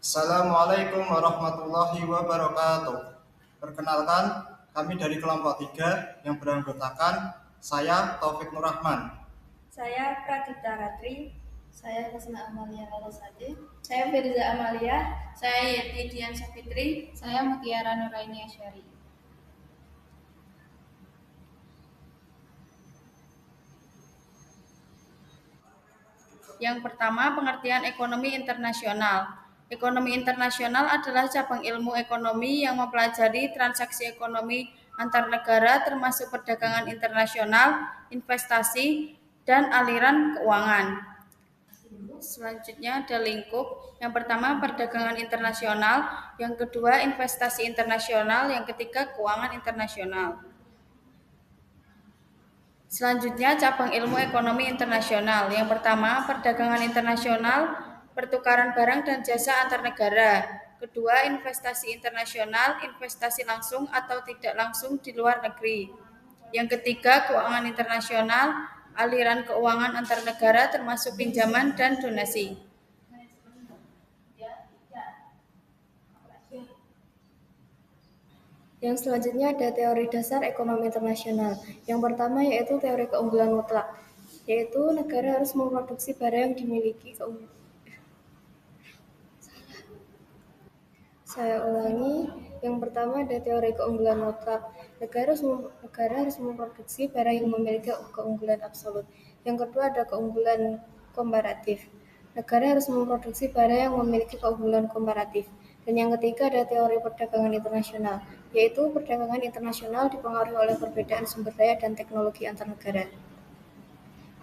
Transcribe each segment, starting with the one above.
Assalamualaikum warahmatullahi wabarakatuh. Perkenalkan, kami dari kelompok 3 yang beranggotakan saya Taufik Nurrahman. Saya Pradipta Ratri. Saya Hasna Amalia Lalasade. Saya Firza Amalia. Saya Yeti Dian Safitri. Saya Mutiara Nuraini Asyari. Yang pertama, pengertian ekonomi internasional. Ekonomi internasional adalah cabang ilmu ekonomi yang mempelajari transaksi ekonomi antar negara termasuk perdagangan internasional, investasi, dan aliran keuangan. Selanjutnya ada lingkup. Yang pertama perdagangan internasional, yang kedua investasi internasional, yang ketiga keuangan internasional. Selanjutnya cabang ilmu ekonomi internasional. Yang pertama perdagangan internasional, pertukaran barang dan jasa antar negara. Kedua investasi internasional, investasi langsung atau tidak langsung di luar negeri. Yang ketiga keuangan internasional, aliran keuangan antar negara termasuk pinjaman dan donasi. Yang selanjutnya ada teori dasar ekonomi internasional. Yang pertama yaitu teori keunggulan mutlak, yaitu negara harus memproduksi barang yang dimiliki Yang pertama ada teori keunggulan mutlak. Negara harus memproduksi barang yang memiliki keunggulan absolut. Yang kedua ada keunggulan komparatif. Negara harus memproduksi barang yang memiliki keunggulan komparatif. Dan yang ketiga ada teori perdagangan internasional, yaitu perdagangan internasional dipengaruhi oleh perbedaan sumber daya dan teknologi antar negara.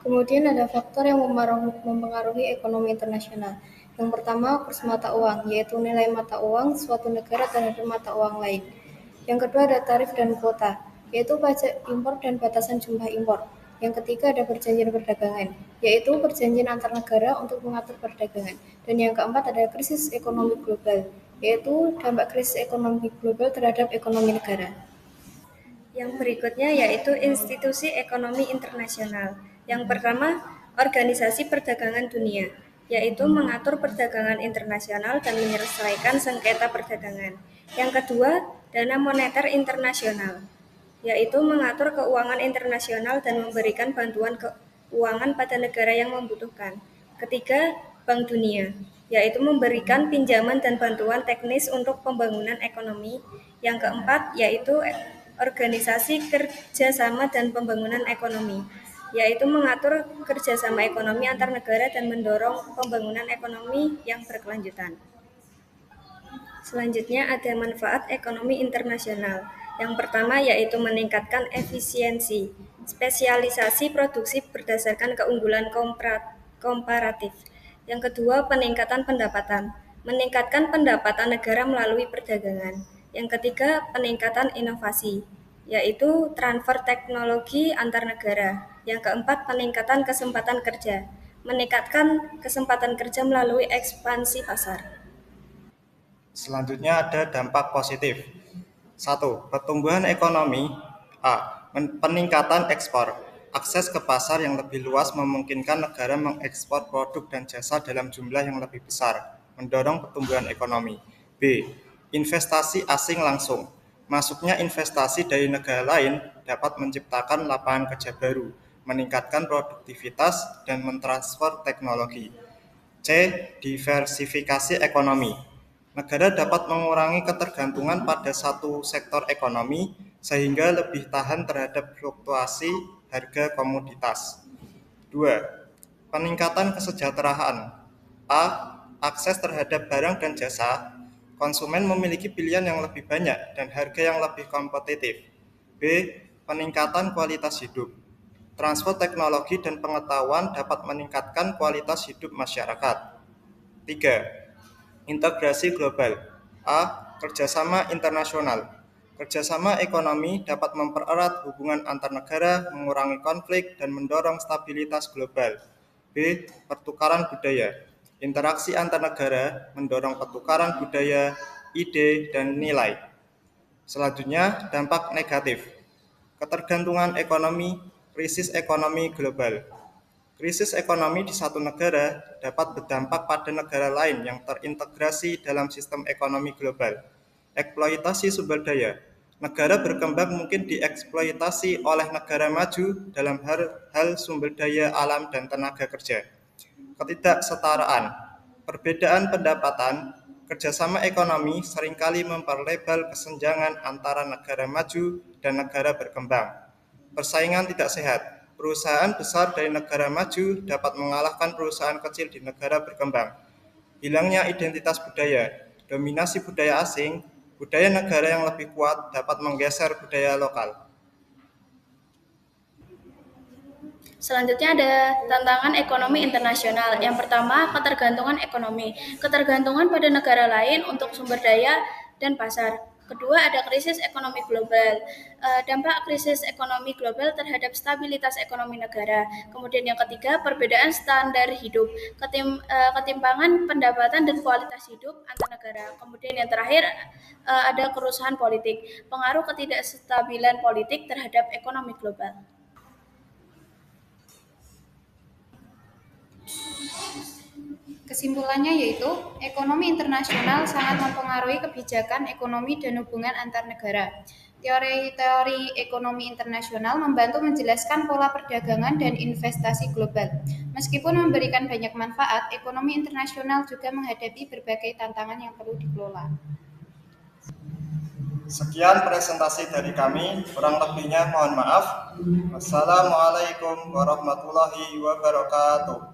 Kemudian ada faktor yang mempengaruhi ekonomi internasional. Yang pertama, kurs mata uang, yaitu nilai mata uang suatu negara terhadap mata uang lain. Yang kedua ada tarif dan kuota, yaitu pajak impor dan batasan jumlah impor. Yang ketiga ada perjanjian perdagangan, yaitu perjanjian antar negara untuk mengatur perdagangan. Dan yang keempat ada krisis ekonomi global, yaitu dampak krisis ekonomi global terhadap ekonomi negara. Yang berikutnya yaitu institusi ekonomi internasional. Yang pertama, Organisasi Perdagangan Dunia, yaitu mengatur perdagangan internasional dan menyelesaikan sengketa perdagangan. Yang kedua, Dana Moneter Internasional, yaitu mengatur keuangan internasional dan memberikan bantuan keuangan pada negara yang membutuhkan. Ketiga, Bank Dunia, yaitu memberikan pinjaman dan bantuan teknis untuk pembangunan ekonomi. Yang keempat, yaitu Organisasi Kerjasama dan Pembangunan Ekonomi, yaitu mengatur kerjasama ekonomi antar negara dan mendorong pembangunan ekonomi yang berkelanjutan. Selanjutnya ada manfaat ekonomi internasional. Yang pertama yaitu meningkatkan efisiensi, spesialisasi produksi berdasarkan keunggulan komparatif. Yang kedua peningkatan pendapatan, meningkatkan pendapatan negara melalui perdagangan. Yang ketiga peningkatan inovasi, yaitu transfer teknologi antar negara. Yang keempat peningkatan kesempatan kerja, meningkatkan kesempatan kerja melalui ekspansi pasar. Selanjutnya ada dampak positif. 1. Pertumbuhan ekonomi. A. Peningkatan ekspor. Akses ke pasar yang lebih luas memungkinkan negara mengekspor produk dan jasa dalam jumlah yang lebih besar, mendorong pertumbuhan ekonomi. B. Investasi asing langsung. Masuknya investasi dari negara lain dapat menciptakan lapangan kerja baru, meningkatkan produktivitas, dan mentransfer teknologi. C. Diversifikasi ekonomi. Negara dapat mengurangi ketergantungan pada satu sektor ekonomi sehingga lebih tahan terhadap fluktuasi harga komoditas. 2. Peningkatan kesejahteraan. A. Akses terhadap barang dan jasa. Konsumen memiliki pilihan yang lebih banyak dan harga yang lebih kompetitif. B. Peningkatan kualitas hidup. Transfer teknologi dan pengetahuan dapat meningkatkan kualitas hidup masyarakat. 3. Integrasi global. A. Kerjasama internasional. Kerjasama ekonomi dapat mempererat hubungan antar negara, mengurangi konflik, dan mendorong stabilitas global. B. Pertukaran budaya. Interaksi antar negara mendorong pertukaran budaya, ide, dan nilai. Selanjutnya, dampak negatif. Ketergantungan ekonomi, krisis ekonomi global. Krisis ekonomi di satu negara dapat berdampak pada negara lain yang terintegrasi dalam sistem ekonomi global. Eksploitasi sumber daya. Negara berkembang mungkin dieksploitasi oleh negara maju dalam hal sumber daya alam dan tenaga kerja. Ketidaksetaraan. Perbedaan pendapatan, kerjasama ekonomi seringkali memperlebar kesenjangan antara negara maju dan negara berkembang. Persaingan tidak sehat. Perusahaan besar dari negara maju dapat mengalahkan perusahaan kecil di negara berkembang. Hilangnya identitas budaya, dominasi budaya asing, budaya negara yang lebih kuat dapat menggeser budaya lokal. Selanjutnya ada tantangan ekonomi internasional. Yang pertama, ketergantungan ekonomi. Ketergantungan pada negara lain untuk sumber daya dan pasar. Kedua, ada krisis ekonomi global. Dampak krisis ekonomi global terhadap stabilitas ekonomi negara. Kemudian yang ketiga, perbedaan standar hidup, ketimpangan pendapatan dan kualitas hidup antar negara. Kemudian yang terakhir, ada kerusuhan politik, pengaruh ketidakstabilan politik terhadap ekonomi global. Kesimpulannya yaitu, ekonomi internasional sangat mempengaruhi kebijakan ekonomi dan hubungan antar negara. Teori-teori ekonomi internasional membantu menjelaskan pola perdagangan dan investasi global. Meskipun memberikan banyak manfaat, ekonomi internasional juga menghadapi berbagai tantangan yang perlu dikelola. Sekian presentasi dari kami, kurang lebihnya mohon maaf. Wassalamualaikum warahmatullahi wabarakatuh.